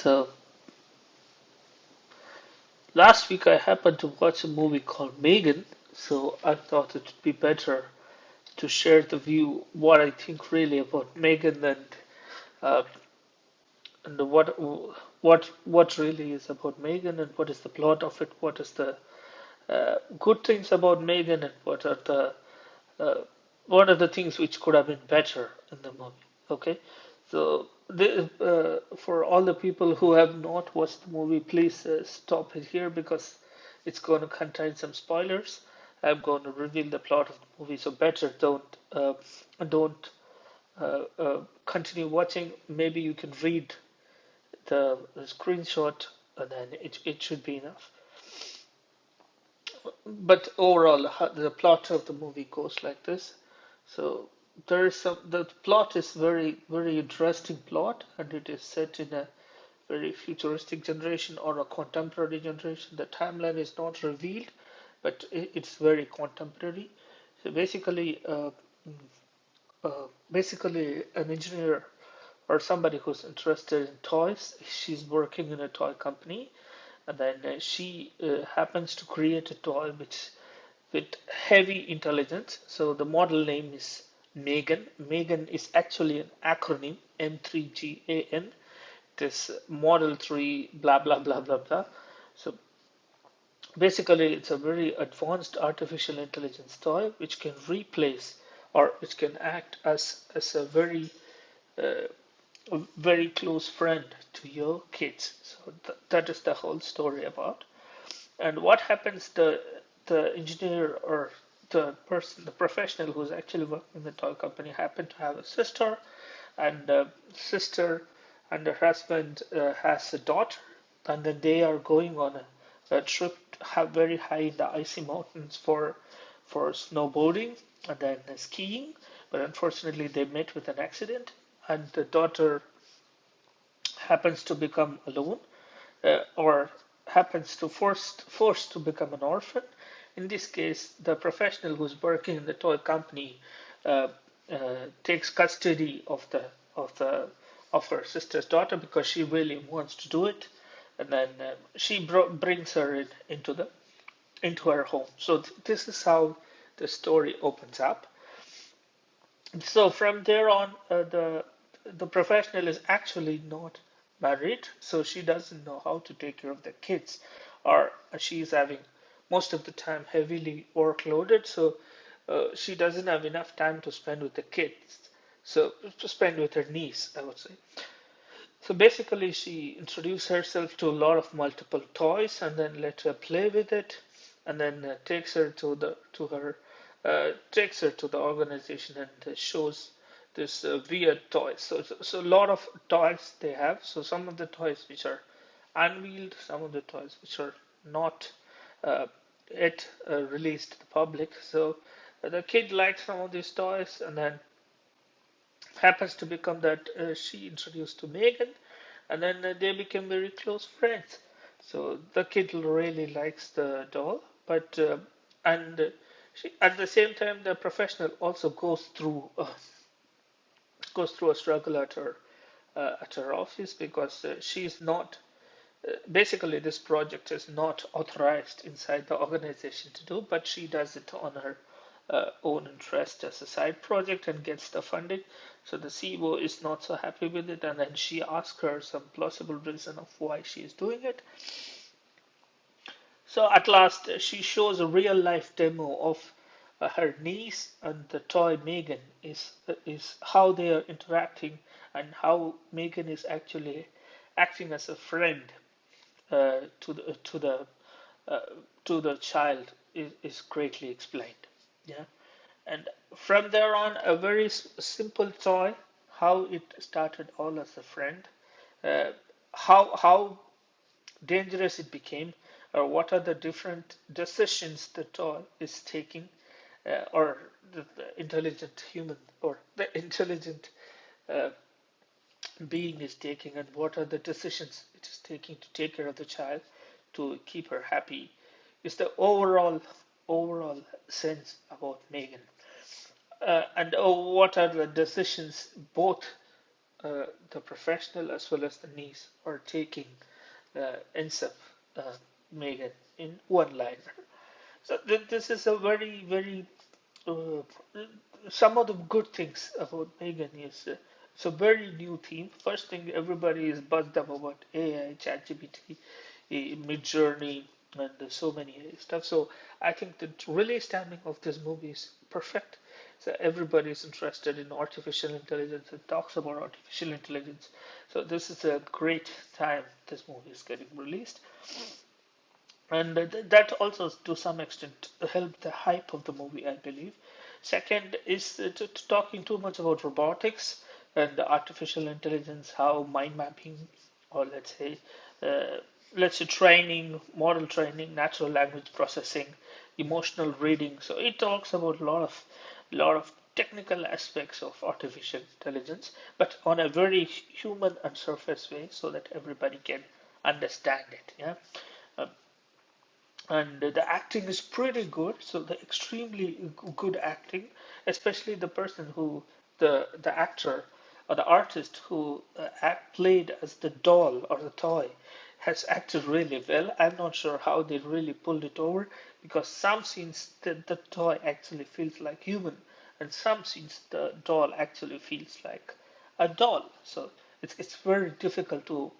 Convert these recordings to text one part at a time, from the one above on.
So last week I happened to watch a movie called M3GAN, so I thought it would be better to share the view what I think really about M3GAN uh, and what really is about M3GAN and what is the plot of it, what is the good things about M3GAN and uh, what are the things which could have been better in the movie. Okay, so for all the people who have not watched the movie, please stop it here because it's going to contain some spoilers. I'm going to reveal the plot of the movie, so better don't continue watching. Maybe you can read the screenshot, and then it should be enough. But overall, the plot of the movie goes like this. So the plot is very interesting plot, and it is set in a very futuristic generation or a contemporary generation. The timeline is not revealed, but it's very contemporary. So basically an engineer or somebody who's interested in toys. She's working in a toy company, and then she happens to create a toy which with heavy intelligence. So the model name is M3GAN. M3GAN is actually an acronym, M3GAN. It is Model 3, blah, blah, blah, blah, blah. So basically, it's a very advanced artificial intelligence toy which can replace or which can act as uh, a very close friend to your kids. So that is the whole story about. And what happens, the engineer or the person, the professional who's actually working in the toy company happened to have a sister, and sister and her husband has a daughter, and then they are going on a trip very high in the icy mountains for snowboarding and then skiing. But unfortunately, they met with an accident, and the daughter happens to become alone or happens to forced to become an orphan. In this case, the professional who's working in the toy company uh, takes custody of the of her sister's daughter because she really wants to do it, and then she brings her into her home. So this is how the story opens up. So from there on, the professional is actually not married, so she doesn't know how to take care of the kids, or she's having most of the time heavily workloaded, so she doesn't have enough time to spend with the kids. So to spend with her niece, I would say. So basically, she introduced herself to a lot of multiple toys, and then let her play with it, and then takes her to the organization and shows this weird toys. So a lot of toys they have. So some of the toys which are unveiled, some of the toys which are not uh, yet released to the public. So the kid likes some of these toys, and then happens to become that she introduced to M3GAN, and then they became very close friends. So the kid really likes the doll, but and at the same time, the professional also goes through a struggle at her office because she's not basically this project is not authorized inside the organization to do, but she does it on her own interest as a side project and gets the funding. So the CEO is not so happy with it, and then she asks her some plausible reason of why she is doing it. So at last, she shows a real life demo of her niece and the toy M3GAN is how they are interacting and how M3GAN is actually acting as a friend uh, to the to the uh, to the child is greatly explained. Yeah, and from there on, a very simple toy, how it started all as a friend, uh, how dangerous it became, or what are the different decisions the toy is taking, or the intelligent human or the intelligent uh, being is taking, and what are the decisions it is taking to take care of the child to keep her happy is the overall sense about M3GAN. And what are the decisions both the professional as well as the niece are taking Insaf, uh, M3GAN, in one liner. So this is a very, very uh, some of the good things about M3GAN is it's a very new theme. First thing, everybody is buzzed up about AI, ChatGPT, Mid-Journey, and so many stuff. So I think the release timing of this movie is perfect. So everybody is interested in artificial intelligence and talks about artificial intelligence. So this is a great time this movie is getting released, and that also to some extent helped the hype of the movie, I believe. Second is talking too much about robotics and artificial intelligence, how mind mapping, or uh, let's say training, model training, natural language processing, emotional reading. So it talks about a lot of technical aspects of artificial intelligence, but on a very human and surface way, so that everybody can understand it. Yeah. Uh, and the acting is pretty good. So the extremely good acting, especially the person who the actor or the artist who played as the doll or the toy has acted really well. I'm not sure how they really pulled it over, because some scenes the toy actually feels like human, and some scenes the doll actually feels like a doll. So it's very difficult to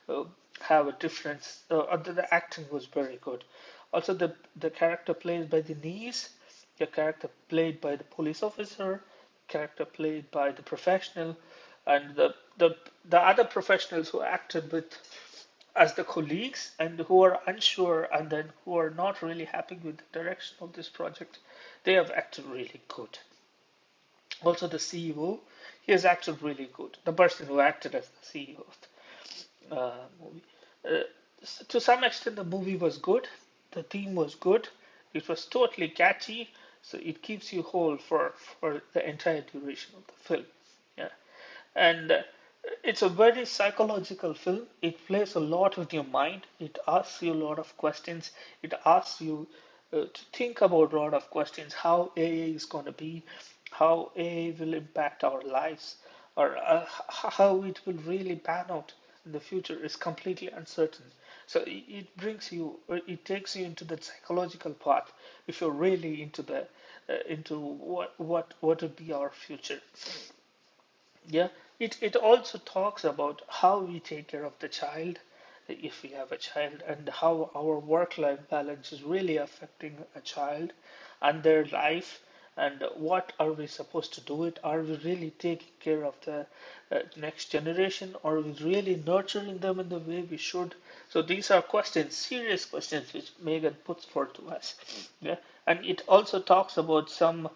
uh, have a difference. The acting was very good. Also, the character played by the niece, the character played by the police officer, character played by the professional, and the other professionals who acted with as the colleagues and who are unsure and then who are not really happy with the direction of this project, they have acted really good. Also, the CEO, he has acted really good. The person who acted as the CEO of movie. Uh, to some extent, the movie was good. The theme was good. It was totally catchy, so it keeps you whole for the entire duration of the film. Yeah, and it's a very psychological film. It plays a lot with your mind. It asks you a lot of questions. It asks you to think about a lot of questions. How AI is going to be, how AI will impact our lives, or how it will really pan out in the future is completely uncertain. So it brings you, it takes you into the psychological part if you're really into the into what would be our future. Yeah, it also talks about how we take care of the child, if we have a child, and how our work-life balance is really affecting a child and their life, and what are we supposed to do it? Are we really taking care of the next generation? Are we really nurturing them in the way we should? So these are questions, serious questions, which M3GAN puts forth to us. Yeah, and it also talks about some.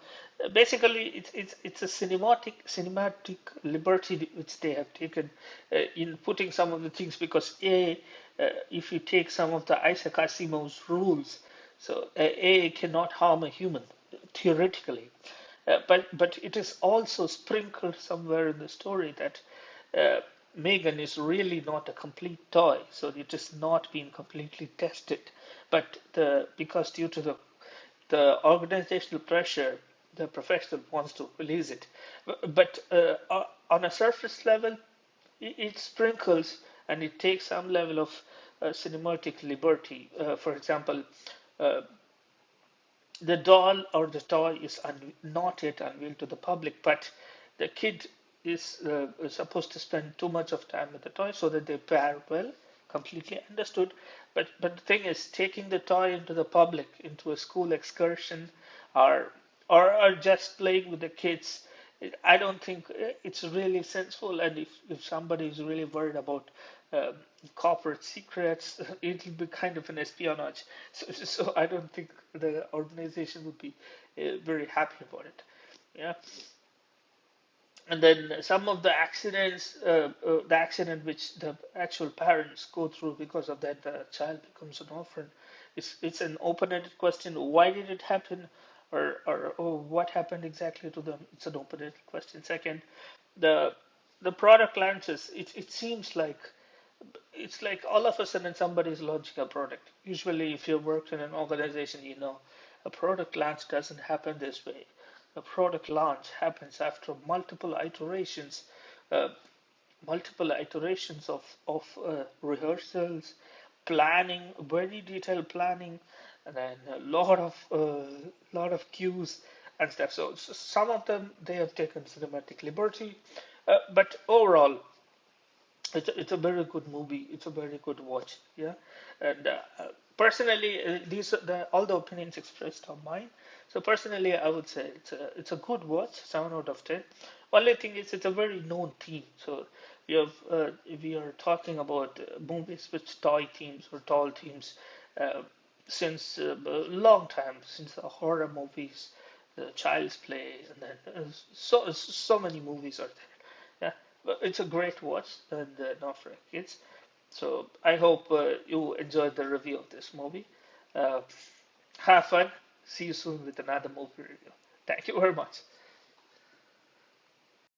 Basically, it's a cinematic liberty which they have taken in putting some of the things, because if you take some of the Isaac Asimov's rules, so A cannot harm a human theoretically, but it is also sprinkled somewhere in the story that uh, M3GAN is really not a complete toy, so it is not being completely tested. But because due to the organizational pressure, the professional wants to release it. But on a surface level, it sprinkles and it takes some level of cinematic liberty. For example, uh, the doll or the toy is not yet unveiled to the public, but the kid is supposed to spend too much of time with the toy so that they pair well. Completely understood. But the thing is, taking the toy into the public, into a school excursion, or or just playing with the kids, I don't think it's really sensible. And if somebody is really worried about um, corporate secrets, it'll be kind of an espionage. So I don't think the organization would be very happy about it. Yeah, and then some of the accident which the actual parents go through, because of that the child becomes an orphan. It's an open-ended question. Why did it happen, or what happened exactly to them? It's an open-ended question. Second, the the product launches. It seems like it's like all of a sudden somebody is launching a product. Usually, if you work in an organization, you know a product launch doesn't happen this way. A product launch happens after multiple iterations. Uh, multiple iterations of rehearsals, planning, very detailed planning, and then a lot of cues and stuff. So some of them they have taken cinematic liberty, but overall it's a very good movie. It's a very good watch. Yeah, and personally, these are all the opinions expressed are mine. So personally, I would say it's a good watch, 7 out of 10. Only thing is, it's a very known theme. So we are talking about movies with toy themes or doll themes uh, since a long time, since the horror movies, Child's Play, and then so many movies are there. Yeah, but it's a great watch and not for kids. So I hope you enjoyed the review of this movie. Uh, have fun. See you soon with another movie review. Thank you very much.